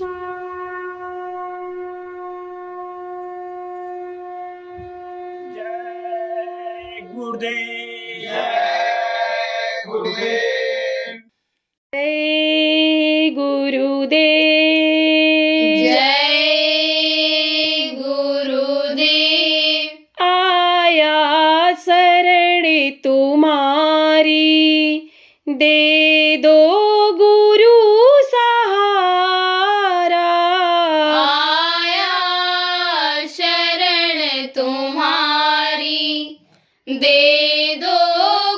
जय गुरुदेव। जय गुरुदेव। जय गुरुदेव। जय गुरुदेव। आया शरण तुम्हारी, दे दो गुरु सहारा। आया शरण तुम्हारी, दे दो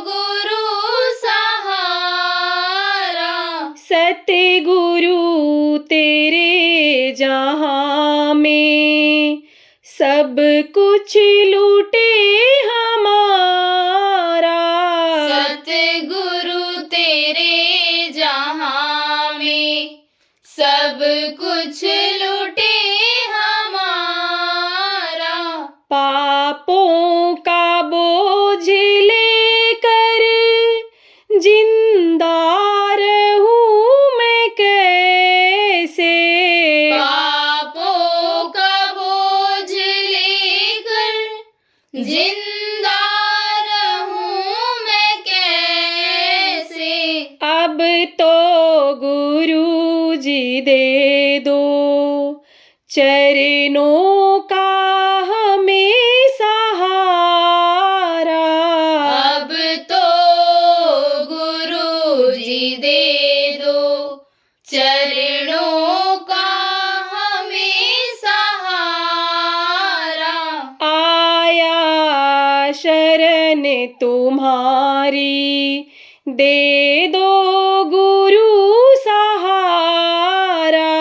गुरु सहारा। सतगुरु तेरे जहाँ में सब कुछ लूटे हमारा। सतगुरु तेरे जहाँ में सब कुछ लूटे हमारा। पापों का बोझ लेकर जिंदा रहूं मैं कैसे। पापों का बोझ लेकर जिंदा रहूं मैं कैसे। अब तो गुरु जी दे दो चरणों का हमें सहारा। अब तो गुरु जी दे दो चरणों का हमें सहारा। आया शरण तुम्हारी, दे दो गुरु सहारा।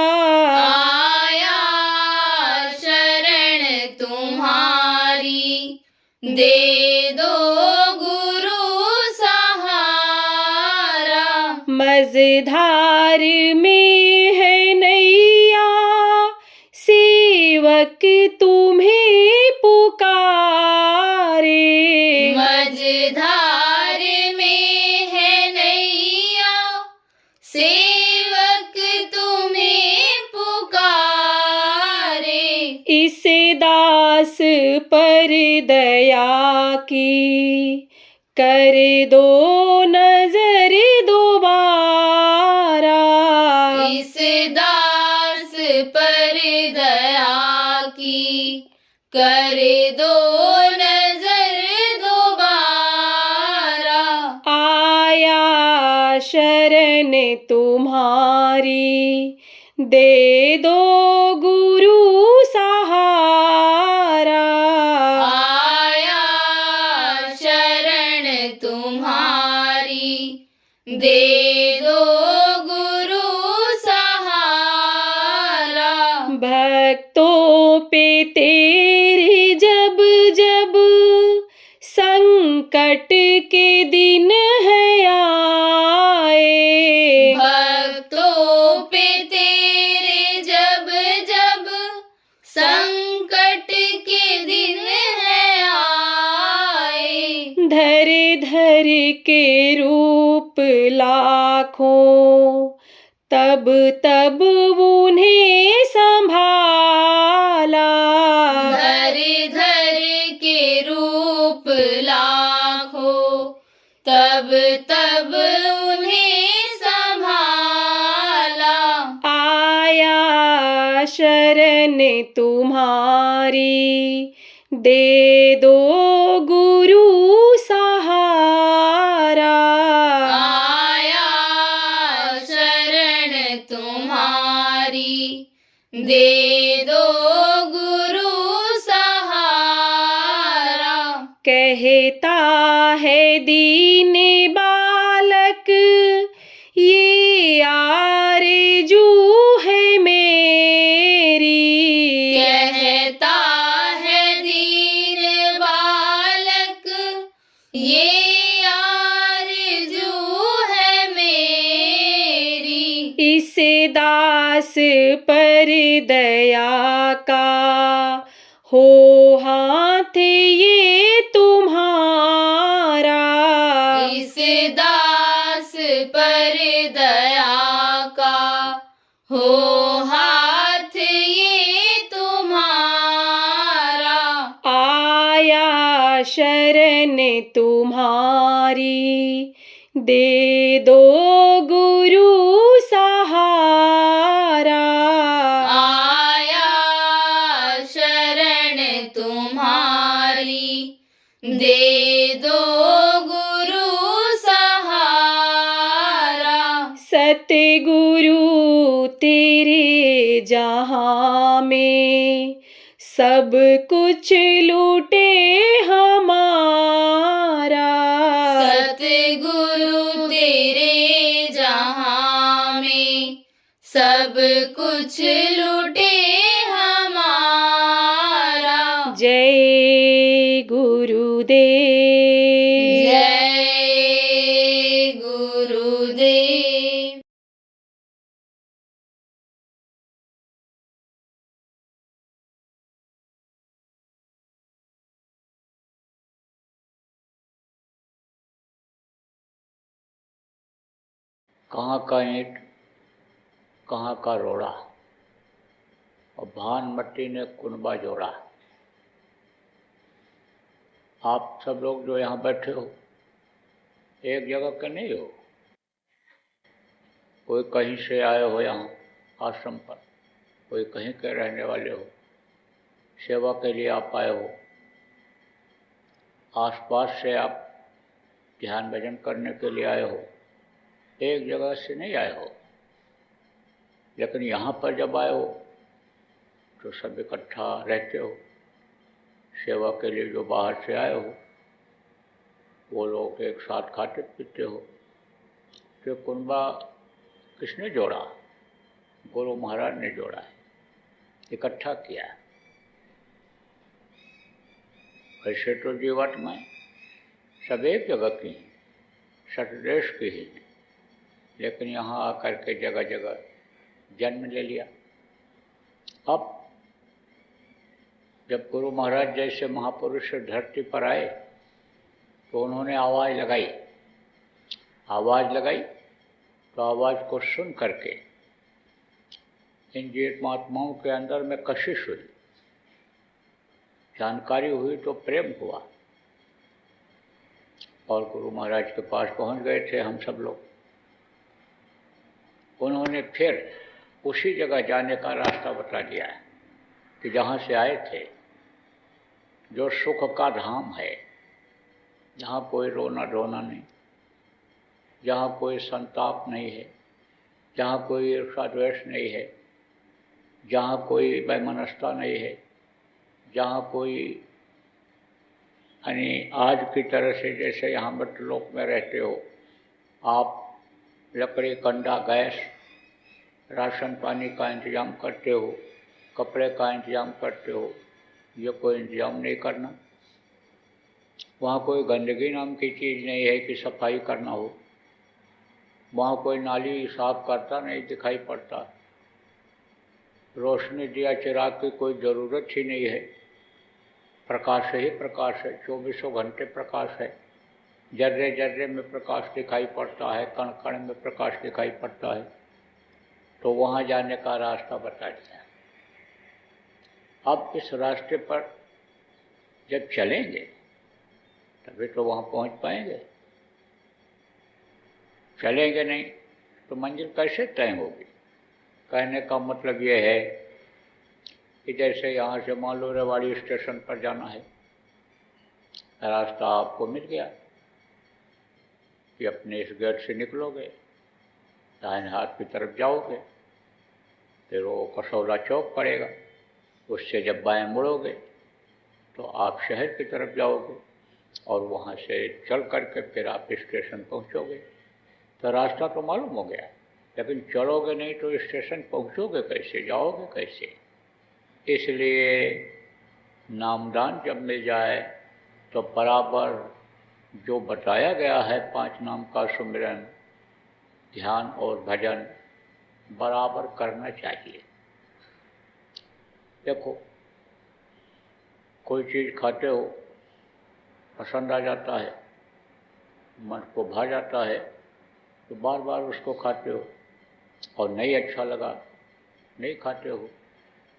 आया शरण तुम्हारी, दे दो गुरु सहारा। मझधार में है नैया, सेवक तुम्हें पुकारे। मझधार में है नैया, सेवक तुम्हें पुकारे। इस दास पर दया की कर दो नजर दोबारा। इस दास पर दया की कर दो नजर दोबारा। आया शरण तुम्हारी, दे दो गुरु सहारा। आया शरण तुम्हारी, दे दो गुरु सहारा। भक्तों पे तेरे जब जब संकट के दिन है आए। भक्तों पे तेरे जब जब संकट के दिन है आए। धर धर के रूप लाखों, तब तब उन्हें संभाला। धर धर के रूप लाखों, तब तब उन्हें संभाला। आया शरण तुम्हारी, दे दो गुरु सहारा। आया शरण तुम्हारी, दे दो गुरु सहारा। कहता है दीन बालक, ये आरज़ू है मेरी। कहता है दीन बालक, ये आरज़ू है मेरी। इस दास पर दया का हो हाथ ये तुम्हारा। इस दास पर दया का हो हाथ शरण तुम्हारी, दे दो गुरु सहारा। आया शरण तुम्हारी, दे दो गुरु सहारा। सतगुरु तेरे जहाँ में सब कुछ लूटे हमारा। सतगुरु तेरे जहाँ में सब कुछ लूटे हमारा। जय गुरुदेव। जय गुरुदेव। कहाँ का ईंट कहाँ का रोड़ा, और भानमट्टी ने कुनबा जोड़ा। आप सब लोग जो यहाँ बैठे हो एक जगह के नहीं हो, कोई कहीं से आए हो यहाँ आश्रम पर, कोई कहीं के रहने वाले हो, सेवा के लिए आप आए हो, आसपास से आप ध्यान भजन करने के लिए आए हो, एक जगह से नहीं आए हो। लेकिन यहाँ पर जब आए हो तो सब इकट्ठा रहते हो। सेवा के लिए जो बाहर से आए हो वो लोग एक साथ खाते पीते हो। तो कुनबा किसने जोड़ा? गुरु महाराज ने जोड़ा है, इकट्ठा किया है। वैसे तो जीवात्माएं सब एक जगह की हैं, सतदेश की ही हैं, लेकिन यहाँ आकर के जगह जगह जन्म ले लिया। अब जब गुरु महाराज जैसे महापुरुष धरती पर आए तो उन्होंने आवाज़ लगाई तो आवाज़ को सुन करके इन जीवात्माओं के अंदर में कशिश हुई, जानकारी हुई तो प्रेम हुआ, और गुरु महाराज के पास पहुंच गए थे हम सब लोग। उन्होंने फिर उसी जगह जाने का रास्ता बता दिया है कि जहाँ से आए थे, जो सुख का धाम है, जहाँ कोई रोना धोना नहीं, जहाँ कोई संताप नहीं है, जहाँ कोई ईर्षा द्वेष नहीं है, जहाँ कोई वैमनस्यता नहीं है, जहाँ कोई यानी आज की तरह से जैसे यहाँ मृतलोक में रहते हो आप, लकड़ी कंडा गैस राशन पानी का इंतज़ाम करते हो, कपड़े का इंतज़ाम करते हो, ये कोई इंतज़ाम नहीं करना। वहाँ कोई गंदगी नाम की चीज़ नहीं है कि सफाई करना हो, वहाँ कोई नाली साफ करता नहीं दिखाई पड़ता, रोशनी दिया चिराग की कोई ज़रूरत ही नहीं है, प्रकाश ही प्रकाश है, 24 घंटे प्रकाश है, जर्रे जर्रे में प्रकाश दिखाई पड़ता है, कण कण में प्रकाश दिखाई पड़ता है। तो वहाँ जाने का रास्ता बता दिया। अब इस रास्ते पर जब चलेंगे तभी तो वहाँ पहुँच पाएंगे, चलेंगे नहीं तो मंजिल कैसे तय होगी। कहने का मतलब ये है कि जैसे यहाँ से मान लो रेवाड़ी स्टेशन पर जाना है, रास्ता आपको मिल गया कि अपने इस गेट से निकलोगे, दाहिने हाथ की तरफ जाओगे, फिर वो कसौला चौक पड़ेगा, उससे जब बाएं मुड़ोगे तो आप शहर की तरफ जाओगे और वहाँ से चल करके फिर आप स्टेशन पहुँचोगे। तो रास्ता तो मालूम हो गया, लेकिन चलोगे नहीं तो स्टेशन पहुँचोगे कैसे, जाओगे कैसे। इसलिए नामदान जब मिल जाए तो बराबर जो बताया गया है 5 नाम का सुमिरन, ध्यान और भजन बराबर करना चाहिए। देखो कोई चीज़ खाते हो, पसंद आ जाता है, मन को भा जाता है, तो बार बार उसको खाते हो, और नहीं अच्छा लगा नहीं खाते हो।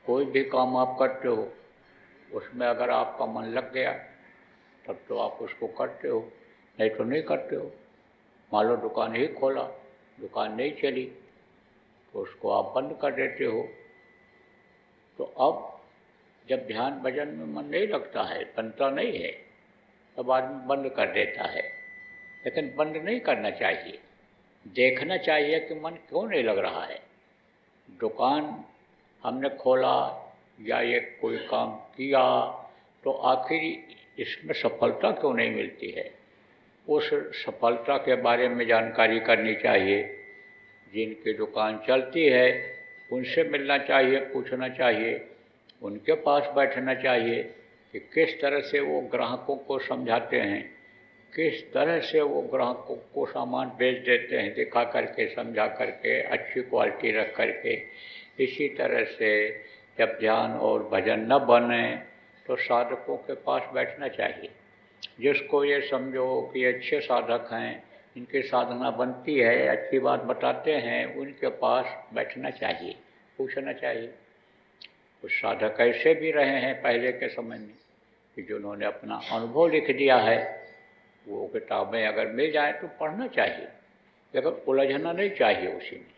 कोई भी काम आप करते हो उसमें अगर आपका मन लग गया तब तो आप उसको करते हो, नहीं तो नहीं करते हो। मान लो दुकान ही खोला, दुकान नहीं चली तो उसको आप बंद कर देते हो। तो अब जब ध्यान भजन में मन नहीं लगता है, बनता नहीं है, तब आदमी बंद कर देता है। लेकिन बंद नहीं करना चाहिए, देखना चाहिए कि मन क्यों नहीं लग रहा है। दुकान हमने खोला या ये कोई काम किया तो आखिर इसमें सफलता क्यों नहीं मिलती है, उस सफलता के बारे में जानकारी करनी चाहिए। जिनकी दुकान चलती है उनसे मिलना चाहिए, पूछना चाहिए, उनके पास बैठना चाहिए कि किस तरह से वो ग्राहकों को समझाते हैं, किस तरह से वो ग्राहकों को सामान बेच देते हैं, दिखा करके, समझा करके, अच्छी क्वालिटी रख करके। इसी तरह से जब ध्यान और भजन न बने तो साधकों के पास बैठना चाहिए। जिसको ये समझो कि अच्छे साधक हैं, इनकी साधना बनती है, अच्छी बात बताते हैं, उनके पास बैठना चाहिए, पूछना चाहिए। कुछ साधक ऐसे भी रहे हैं पहले के समय में कि जिन्होंने अपना अनुभव लिख दिया है, वो किताबें अगर मिल जाए तो पढ़ना चाहिए, लेकिन उलझना नहीं चाहिए उसी में।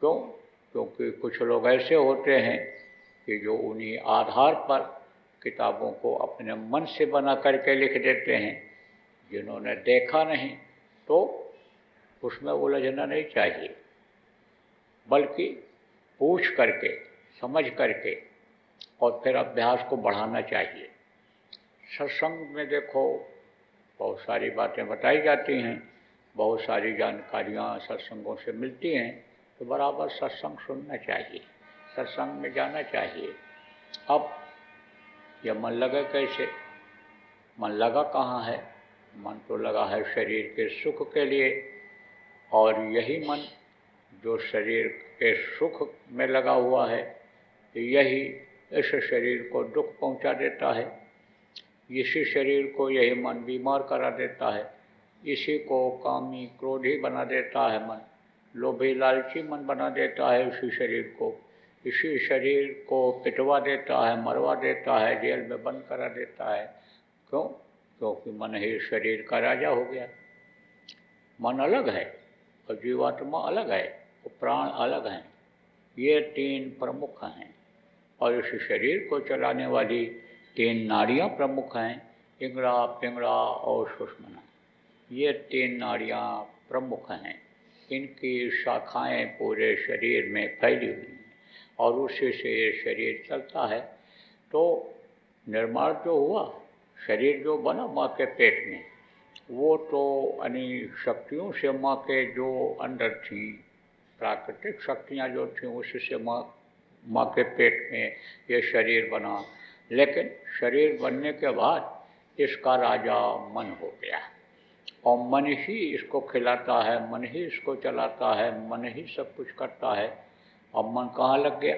क्यों? क्योंकि कुछ लोग ऐसे होते हैं कि जो उन्हीं आधार पर किताबों को अपने मन से बना करके लिख देते हैं। जिन्होंने देखा नहीं तो उसमें उलझना नहीं चाहिए, बल्कि पूछ करके, समझ करके और फिर अभ्यास को बढ़ाना चाहिए। सत्संग में देखो बहुत सारी बातें बताई जाती हैं, बहुत सारी जानकारियाँ सत्संगों से मिलती हैं, तो बराबर सत्संग सुनना चाहिए, सत्संग में जाना चाहिए। अब यह मन लगे कैसे? मन लगा कहाँ है? मन तो लगा है शरीर के सुख के लिए, और यही मन जो शरीर के सुख में लगा हुआ है, यही इस शरीर को दुख पहुंचा देता है। इसी शरीर को यही मन बीमार करा देता है, इसी को कामी क्रोधी बना देता है मन, लोभी लालची मन बना देता है उसी शरीर को। इसी शरीर को पिटवा देता है, मरवा देता है, जेल में बंद करा देता है। क्यों? क्योंकि मन ही शरीर का राजा हो गया। मन अलग है और जीवात्मा अलग है, और प्राण अलग हैं। ये तीन प्रमुख हैं, और इस शरीर को चलाने वाली तीन नाड़ियाँ प्रमुख हैं, इंगड़ा, पिंगड़ा और सुषुम्ना। ये तीन नाड़ियाँ प्रमुख हैं, इनकी शाखाएं पूरे शरीर में फैली हुई हैं, और उसी से ये शरीर चलता है। तो निर्माण जो हुआ, शरीर जो बना माँ के पेट में, वो तो अनेक शक्तियों से माँ के जो अंदर थी, प्राकृतिक शक्तियाँ जो थीं, उससे माँ के पेट में ये शरीर बना। लेकिन शरीर बनने के बाद इसका राजा मन हो गया, और मन ही इसको खिलाता है, मन ही इसको चलाता है, मन ही सब कुछ करता है। अब मन कहाँ लग गया?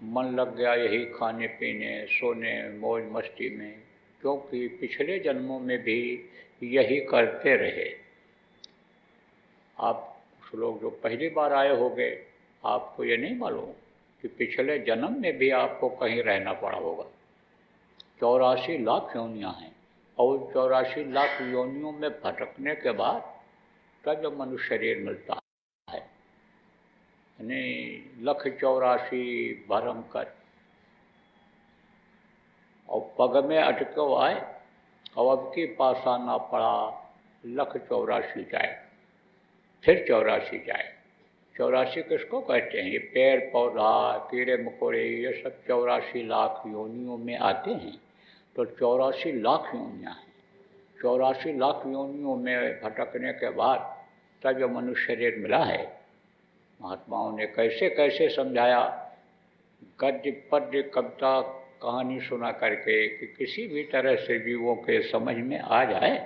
मन लग गया यही खाने पीने, सोने, मौज मस्ती में, क्योंकि पिछले जन्मों में भी यही करते रहे। आप कुछ लोग जो पहली बार आए होंगे, आपको ये नहीं मालूम कि पिछले जन्म में भी आपको कहीं रहना पड़ा होगा। 84 लाख योनियाँ हैं, और 84 लाख योनियों में भटकने के बाद तब जब मनुष्य शरीर मिलता है, यानी 184 भरम कर, और पग में अटको आए, और अब की पासा ना पड़ा, 184 जाए, फिर 84 जाए। 84 किसको कहते हैं? ये पेड़ पौधा, कीड़े मकोड़े, ये सब 84 लाख योनियों में आते हैं। तो 84 लाख योनियाँ हैं। 84 लाख योनियों में भटकने के बाद तब जो मनुष्य शरीर मिला है। महात्माओं ने कैसे कैसे समझाया, गद्य पद्य कविता कहानी सुना करके, कि किसी भी तरह से जीवों के समझ में आ जाए।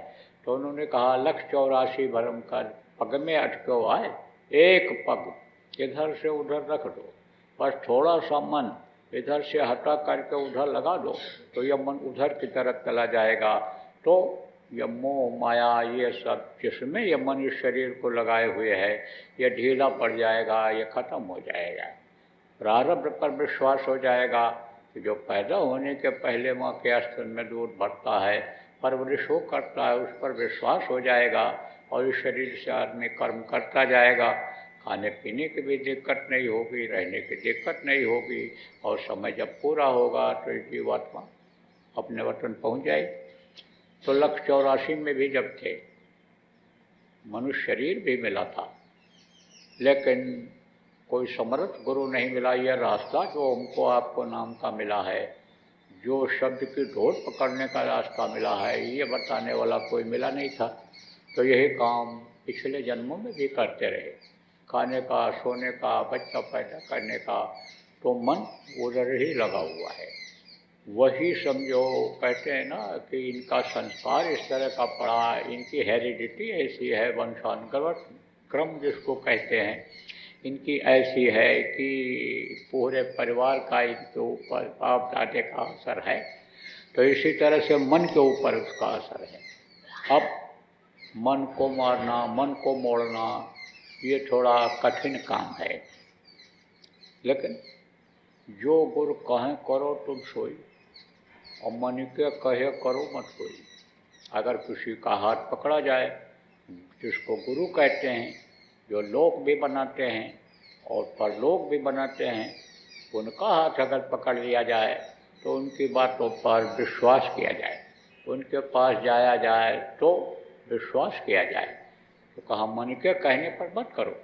तो उन्होंने कहा 184 भरम कर, पग में अटको आए, एक पग इधर से उधर रख दो, बस थोड़ा सा मन इधर से हटा करके उधर लगा दो, तो यह मन उधर की तरफ चला जाएगा। तो यह मोह माया ये सब जिसमें यह मन इस शरीर को लगाए हुए है, यह ढीला पड़ जाएगा, यह खत्म हो जाएगा। प्रारब्ध पर विश्वास हो जाएगा कि जो पैदा होने के पहले माँ के स्तन में दूध भरता है, परवरिश हो करता है, उस पर विश्वास हो जाएगा और इस शरीर से आदमी कर्म करता जाएगा, खाने पीने की भी दिक्कत नहीं होगी, रहने की दिक्कत नहीं होगी, और समय जब पूरा होगा तो जीवात्मा अपने वतन पहुँच जाएगी। तो 184 में भी जब थे, मनुष्य शरीर भी मिला था, लेकिन कोई समर्थ गुरु नहीं मिला। यह रास्ता जो हमको आपको नाम का मिला है, जो शब्द की ढोल पकड़ने का रास्ता मिला है, ये बताने वाला कोई मिला नहीं था। तो यही काम पिछले जन्मों में भी करते रहे, खाने का, सोने का, बच्चा पैदा करने का, तो मन उधर ही लगा हुआ है। वही समझो, कहते हैं ना कि इनका संस्कार इस तरह का पड़ा, इनकी हेरिडिटी ऐसी है, वंशानुक्रम क्रम जिसको कहते हैं, इनकी ऐसी है कि पूरे परिवार का इनके ऊपर बाप दादे का असर है। तो इसी तरह से मन के ऊपर उसका असर है। अब मन को मारना, मन को मोड़ना, ये थोड़ा कठिन काम है, लेकिन जो गुरु कहें करो तुम सोई, और मन के कहे करो मत कोई। अगर किसी का हाथ पकड़ा जाए, जिसको गुरु कहते हैं, जो लोक भी बनाते हैं और परलोक भी बनाते हैं, उनका हाथ अगर पकड़ लिया जाए तो उनकी बातों पर विश्वास किया जाए, उनके पास जाया जाए तो विश्वास किया जाए। तो कहा मन के कहने पर मत करो।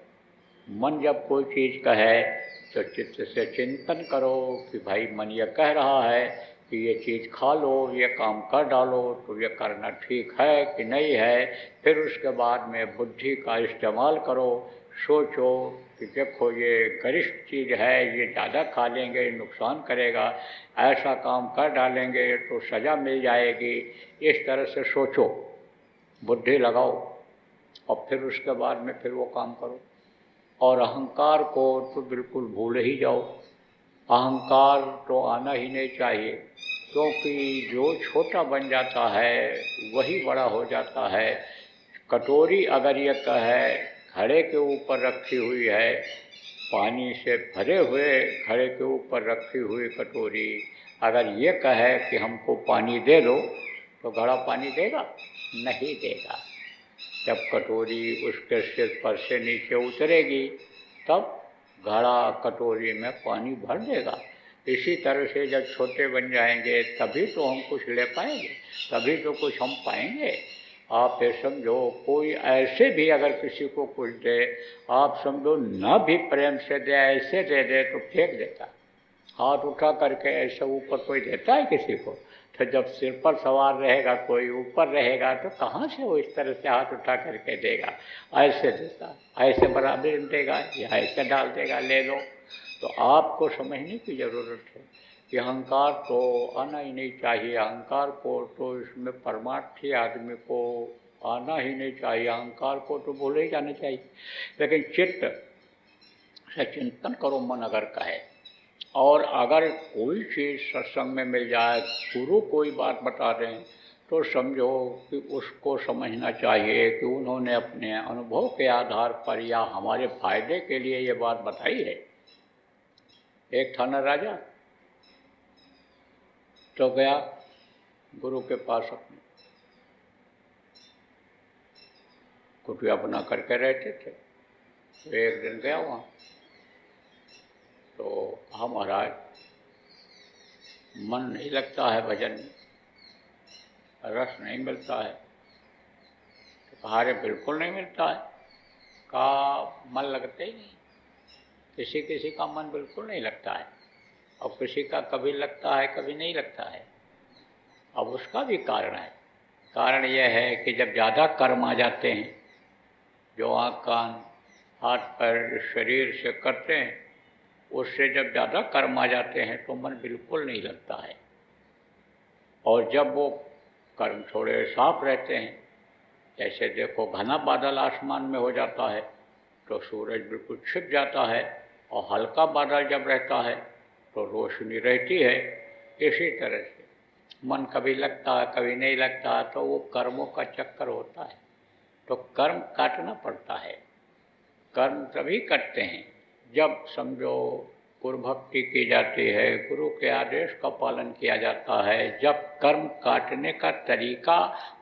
मन जब कोई चीज़ कहे तो चित्त से चिंतन करो कि भाई मन ये कह रहा है कि ये चीज़ खा लो, ये काम कर डालो, तो ये करना ठीक है कि नहीं है। फिर उसके बाद में बुद्धि का इस्तेमाल करो, सोचो कि देखो ये गरिष्ठ चीज़ है, ये ज़्यादा खा लेंगे नुकसान करेगा, ऐसा काम कर डालेंगे तो सज़ा मिल जाएगी। इस तरह से सोचो, बुद्धि लगाओ, और फिर उसके बाद में फिर वो काम करो। और अहंकार को तो बिल्कुल भूल ही जाओ। अहंकार तो आना ही नहीं चाहिए, क्योंकि जो छोटा बन जाता है वही बड़ा हो जाता है। कटोरी अगर ये कहे घड़े के ऊपर रखी हुई है, पानी से भरे हुए घड़े के ऊपर रखी हुई कटोरी अगर ये कहे कि हमको पानी दे दो, तो घड़ा पानी देगा? नहीं देगा। जब कटोरी उसके सिर पर से नीचे उतरेगी तब घड़ा कटोरी में पानी भर देगा। इसी तरह से जब छोटे बन जाएंगे तभी तो हम कुछ ले पाएंगे, तभी तो कुछ हम पाएंगे। आप ये समझो, कोई ऐसे भी अगर किसी को कुछ दे, आप समझो न भी प्रेम से दे, ऐसे दे दे तो फेंक देता। हाथ उठा करके ऐसे ऊपर कोई देता है किसी को? तो जब सिर पर सवार रहेगा, कोई ऊपर रहेगा, तो कहाँ से वो इस तरह से हाथ उठा करके देगा? ऐसे देता, ऐसे बराबर देगा या ऐसे डाल देगा, ले लो। तो आपको समझने की ज़रूरत है कि अहंकार तो आना ही नहीं चाहिए। अहंकार को तो इसमें परमार्थी आदमी को आना ही नहीं चाहिए। अहंकार को तो भूल ही जाना चाहिए। लेकिन चित्त से चिंतन करो, मन अगर कहे, और अगर कोई चीज़ सत्संग में मिल जाए, गुरु कोई बात बता दें, तो समझो कि उसको समझना चाहिए कि उन्होंने अपने अनुभव के आधार पर या हमारे फायदे के लिए ये बात बताई है। एक था न राजा, तो गया गुरु के पास, अपने कुटिया बना करके रहते थे। तो एक दिन गया वहाँ, तो महाराज मन नहीं लगता है भजन में, रस नहीं मिलता है। तो कहा रे बिल्कुल नहीं मिलता है। कहा मन लगता ही नहीं, किसी किसी का मन बिल्कुल नहीं लगता है, और किसी का कभी लगता है कभी नहीं लगता है। अब उसका भी कारण है। कारण यह है कि जब ज़्यादा कर्म आ जाते हैं, जो आँख कान हाथ पैर शरीर से करते हैं, उससे जब ज़्यादा कर्म आ जाते हैं तो मन बिल्कुल नहीं लगता है। और जब वो कर्म थोड़े साफ रहते हैं, जैसे देखो घना बादल आसमान में हो जाता है तो सूरज बिल्कुल छिप जाता है, और हल्का बादल जब रहता है तो रोशनी रहती है। इसी तरह से मन कभी लगता है कभी नहीं लगता, तो वो कर्मों का चक्कर होता है। तो कर्म काटना पड़ता है। कर्म तभी करते हैं जब समझो गुरु भक्ति की जाती है, गुरु के आदेश का पालन किया जाता है। जब कर्म काटने का तरीका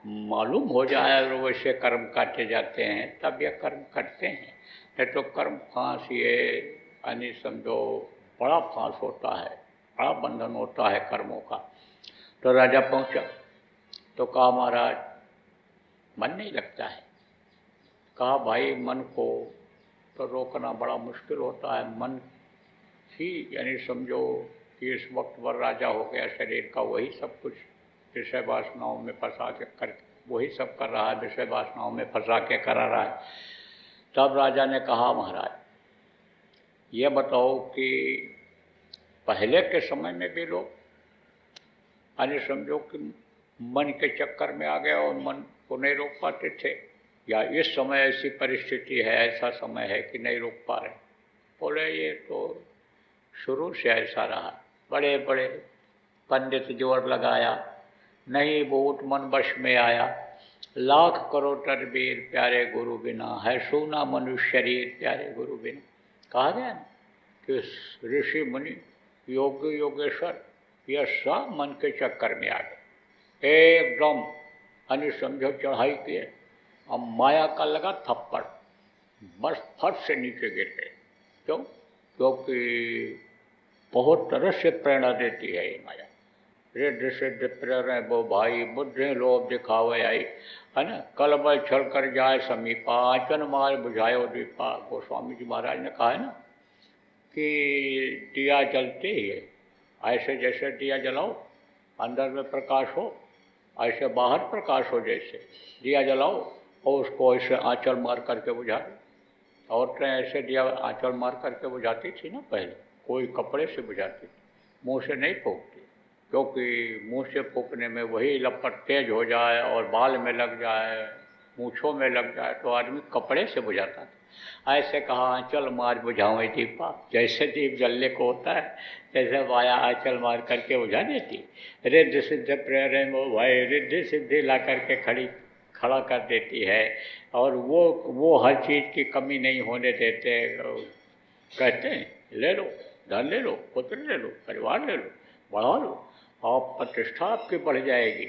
मालूम हो जाए और वैसे कर्म काटे जाते हैं तब यह कर्म कटते हैं। नहीं तो कर्म फांस ये यानी समझो बड़ा फांस होता है, बड़ा बंधन होता है कर्मों का। तो राजा पहुंचा तो कहा महाराज मन नहीं लगता है। कहा भाई मन को तो रोकना बड़ा मुश्किल होता है। मन ही यानी समझो कि इस वक्त भर राजा हो गया शरीर का, वही सब कुछ विषय वासनाओं में फंसा के कर वही सब कर रहा है, विषय वासनाओं में फंसा के करा रहा है। तब राजा ने कहा महाराज ये बताओ कि पहले के समय में भी लोग यानी समझो कि मन के चक्कर में आ गए और मन को नहीं रोक पाते थे, या इस समय ऐसी परिस्थिति है, ऐसा समय है कि नहीं रोक पा रहे? बोले ये तो शुरू से ऐसा रहा। बड़े बड़े पंडित जोर लगाया, नहीं बहुत मन वश में आया। लाख करोड़ तदबीर प्यारे गुरु बिना, है सूना मनुष्य शरीर प्यारे गुरु बिना। कहा गया ना कि ऋषि मुनि योगी योगेश्वर यह सब मन के चक्कर में आ गए, एकदम यानी समझो चढ़ाई किए, अब माया का लगा थप्पड़, बस फट से नीचे गिर गए। क्यों? क्योंकि बहुत तरह से प्रेरणा देती है ये माया। रिद्धि सिद्धि प्रेरणा वो भाई, बुद्धि लोभ दिखावे आई, है ना। कलबल छल कर जाए समीपा, आंचन मार बुझायो दीपा। गोस्वामी जी महाराज ने कहा है ना कि दिया जलते ही है, ऐसे जैसे दिया जलाओ अंदर में प्रकाश हो, ऐसे बाहर प्रकाश हो। जैसे दिया जलाओ और उसको ऐसे आंचल मार करके बुझा दो। औरतें ऐसे दिया आंचल मार करके बुझाती थी ना पहले, कोई कपड़े से बुझाती थी, मुंह से नहीं फूकती, क्योंकि मुंह से फूकने में वही लपट तेज हो जाए और बाल में लग जाए, मूँछों में लग जाए, तो आदमी कपड़े से बुझाता था। ऐसे कहा आंचल मार बुझाओ दीपा, जैसे दीप जलने को होता है जैसे माया आंचल मार करके बुझा देती। रिद्धि सिद्धि प्रेरणा वो भाई, रिद्धि सिद्धि ला करके खड़ा कर देती है, और वो हर चीज़ की कमी नहीं होने देते। कहते हैं ले लो, धन ले लो, पुत्र ले लो, परिवार ले लो, बढ़ा लो, आप प्रतिष्ठा आपकी बढ़ जाएगी।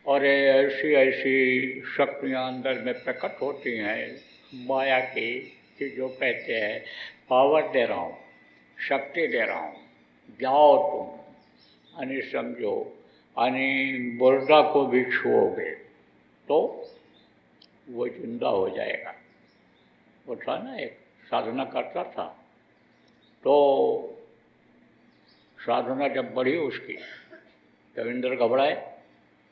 और ऐसी ऐसी शक्तियाँ अंदर में प्रकट होती हैं माया की, कि जो कहते हैं पावर दे रहा हूँ, शक्ति दे रहा हूँ, जाओ तुम यानी समझो यानी मुर्दा को भी छुओगे तो वो जिंदा हो जाएगा। वो था ना एक साधना करता था, तो साधना जब बढ़ी उसकी तब इंद्र घबराए।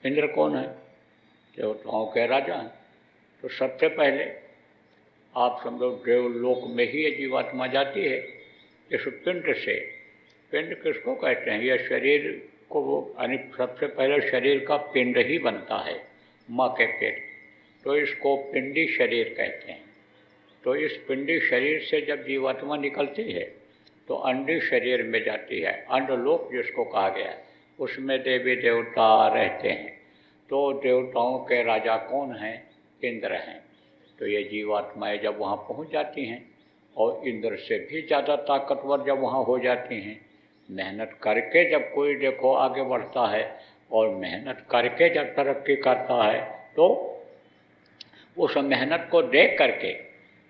इंद्र कौन है? देवताओं के राजा हैं। तो सबसे पहले आप समझो देवलोक में ही ये जीवात्मा जाती है इस पिंड से। पिंड किसको कहते हैं? यह शरीर को यानी सबसे पहले शरीर का पिंड ही बनता है माँ के पेट, तो इसको पिंडी शरीर कहते हैं। तो इस पिंडी शरीर से जब जीवात्मा निकलती है तो अंडी शरीर में जाती है, अंडलोक जिसको कहा गया है, उसमें देवी देवता रहते हैं। तो देवताओं के राजा कौन हैं? इंद्र हैं। तो ये जीवात्माएं जब वहाँ पहुँच जाती हैं और इंद्र से भी ज़्यादा ताकतवर जब वहाँ हो जाती हैं, मेहनत करके जब कोई देखो आगे बढ़ता है और मेहनत करके जब तरक्की करता है, तो उस मेहनत को देख करके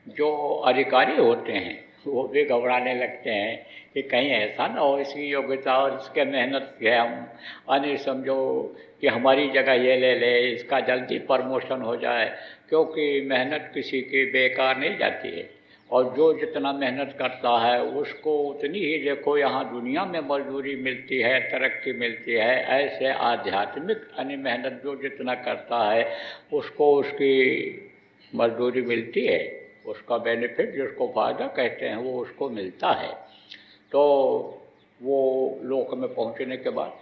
जो अधिकारी होते हैं वो भी घबराने लगते हैं कि कहीं ऐसा ना हो इसकी योग्यता और इसके मेहनत से हम यानी समझो कि हमारी जगह ये ले ले, इसका जल्दी प्रमोशन हो जाए। क्योंकि मेहनत किसी की बेकार नहीं जाती है, और जो जितना मेहनत करता है उसको उतनी ही देखो यहाँ दुनिया में मजदूरी मिलती है, तरक्की मिलती है। ऐसे आध्यात्मिक यानी मेहनत जो जितना करता है उसको उसकी मजदूरी मिलती है, उसका बेनिफिट जिसको फ़ायदा कहते हैं वो उसको मिलता है। तो वो लोक में पहुँचने के बाद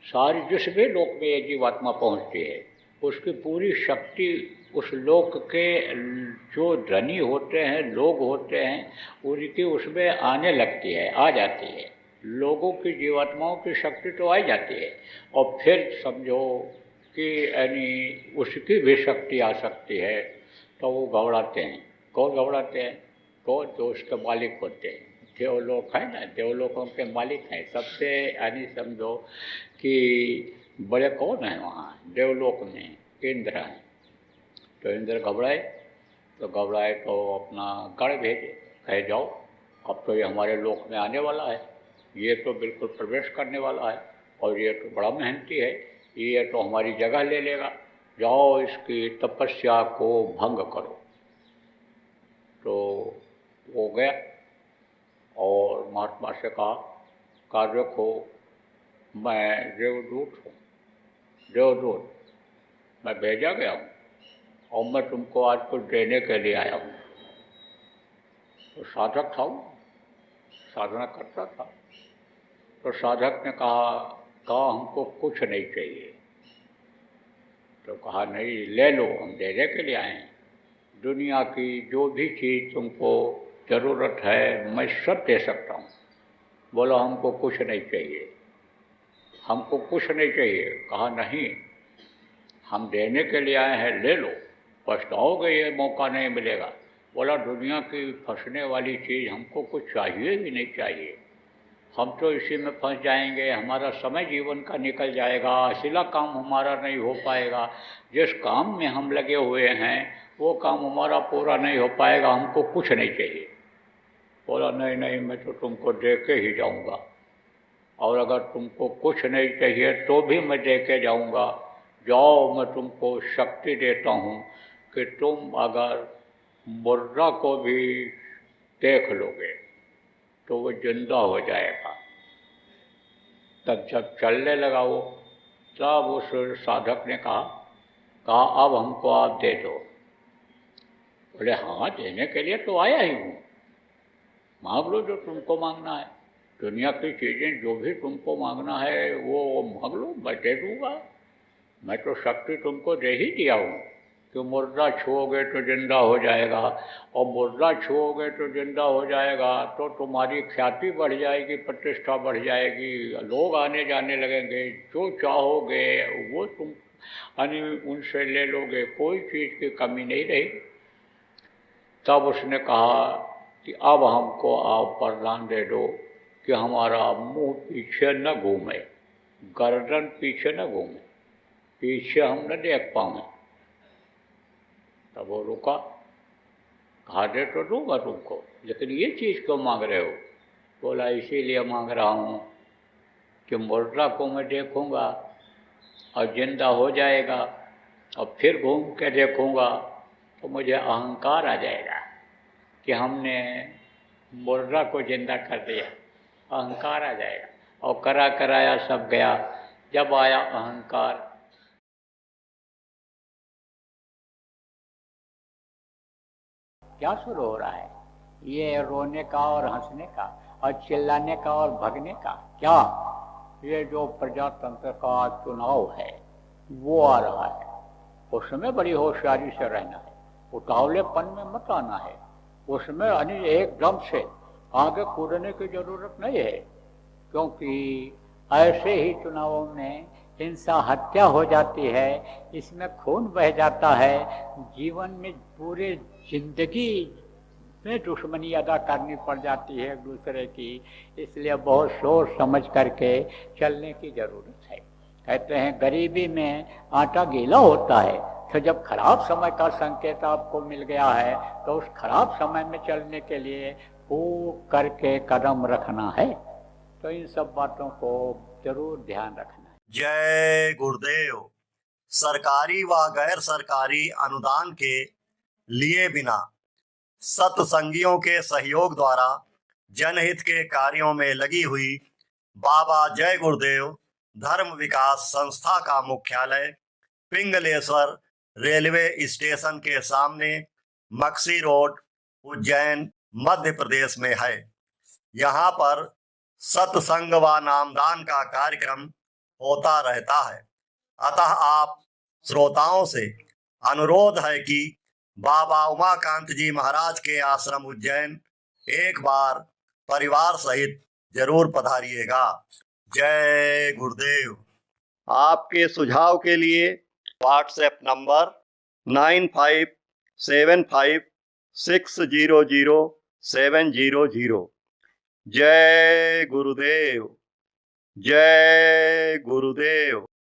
सारी जिस भी लोक में ये जीवात्मा पहुँचती है उसकी पूरी शक्ति उस लोक के जो धनी होते हैं, लोग होते हैं, उनकी उसमें आने लगती है, आ जाती है। लोगों की जीवात्माओं की शक्ति तो आ जाती है, और फिर समझो कि यानी उसकी भी शक्ति आ सकती है। तो वो घबराते हैं। कौन घबराते हैं? तो जो उसके मालिक होते हैं, देवलोक है ना, देवलोकों के मालिक हैं सबसे, यानी समझो कि बड़े कौन हैं वहाँ देवलोक में? इंद्र हैं। तो इंद्र घबराए, तो अपना गण भेजे, कहे जाओ अब तो ये हमारे लोक में आने वाला है, ये तो बिल्कुल प्रवेश करने वाला है और ये तो बड़ा मेहनती है, ये तो हमारी जगह ले लेगा, जाओ इसकी तपस्या को भंग करो। तो वो गया और महात्मा से कहा देखो मैं देवदूत हूँ, देवदूत मैं भेजा गया हूँ और मैं तुमको आज कुछ देने के लिए आया हूँ। तो साधक था वो, साधना करता था। तो साधक ने कहा हमको कुछ नहीं चाहिए। तो कहा नहीं ले लो, हम देने के लिए आए हैं, दुनिया की जो भी चीज़ तुमको ज़रूरत है मैं सब दे सकता हूँ। बोला हमको कुछ नहीं चाहिए, हमको कुछ नहीं चाहिए। कहा नहीं हम देने के लिए आए हैं, ले लो, पछताओगे ये मौका नहीं मिलेगा। बोला दुनिया की फंसने वाली चीज़ हमको कुछ चाहिए ही नहीं चाहिए, हम तो इसी में फंस जाएंगे, हमारा समय जीवन का निकल जाएगा, असला काम हमारा नहीं हो पाएगा, जिस काम में हम लगे हुए हैं वो काम हमारा पूरा नहीं हो पाएगा, हमको कुछ नहीं चाहिए। बोला नहीं नहीं मैं तो तुमको दे के ही जाऊंगा, और अगर तुमको कुछ नहीं चाहिए तो भी मैं दे के जाऊंगा। जाओ मैं तुमको शक्ति देता हूँ कि तुम अगर मुर्दा को भी देख लोगे तो वो जिंदा हो जाएगा। तब जब चलने लगा वो, तब उस साधक ने कहा अब हमको आप दे दो। बोले हाँ देने के लिए तो आया ही हूँ, मांग लो जो तुमको मांगना है, दुनिया की चीज़ें जो भी तुमको मांगना है वो मांग लो, मैं दे दूँगा। मैं तो शक्ति तुमको दे ही दिया हूँ कि मुर्दा छुओगे तो जिंदा हो जाएगा, और मुर्दा छुओगे तो जिंदा हो जाएगा तो तुम्हारी ख्याति बढ़ जाएगी, प्रतिष्ठा बढ़ जाएगी, लोग आने जाने लगेंगे, जो चाहोगे वो तुम यानी उनसे ले लोगे, कोई चीज़ की कमी नहीं रही। तब उसने कहा कि अब हमको आप वरदान दे दो कि हमारा मुंह पीछे न घूमे, गर्दन पीछे न घूमे, पीछे हम न देख पाएँ। तब वो रुका, कहा दे तो दूंगा तुमको, लेकिन ये चीज़ क्यों मांग रहे हो? बोला इसीलिए मांग रहा हूँ कि मुर्दा को मैं देखूँगा और जिंदा हो जाएगा और फिर घूम के देखूँगा तो मुझे अहंकार आ जाएगा कि हमने मुर्दा को जिंदा कर दिया, अहंकार आ जाएगा, और कराया सब गया। जब आया अहंकार, क्या शुरू हो रहा है? ये रोने का और हंसने का और चिल्लाने का और भगने का। क्या ये जो प्रजातंत्र का चुनाव है वो आ रहा है, उसमें बड़ी होशियारी से रहना है, उतावलेपन में मत आना है, उसमें एकदम से आगे कूदने की जरूरत नहीं है, क्योंकि ऐसे ही चुनावों में हिंसा हत्या हो जाती है, इसमें खून बह जाता है, जीवन में पूरे जिंदगी में दुश्मनी अदा करनी पड़ जाती है एक दूसरे की। इसलिए बहुत सोच समझ करके चलने की जरूरत है। कहते हैं गरीबी में आटा गीला होता है, तो जब खराब समय का संकेत आपको मिल गया है तो उस खराब समय में चलने के लिए फूक करके कदम रखना है। तो इन सब बातों को जरूर ध्यान रखना है। जय गुरुदेव। सरकारी व गैर सरकारी अनुदान के लिए बिना सत्संगियों के सहयोग द्वारा जनहित के कार्यों में लगी हुई बाबा जय गुरुदेव धर्म विकास संस्था का मुख्यालय पिंगलेश्वर रेलवे स्टेशन के सामने मक्सी रोड, उज्जैन, मध्य प्रदेश में है। यहाँ पर सत्संग व नामदान का कार्यक्रम होता रहता है। अतः आप श्रोताओं से अनुरोध है कि बाबा उमाकांत जी महाराज के आश्रम उज्जैन एक बार परिवार सहित जरूर पधारिएगा। जय गुरुदेव। आपके सुझाव के लिए व्हाट्सएप नंबर 9575600700 जय गुरुदेव, जय गुरुदेव।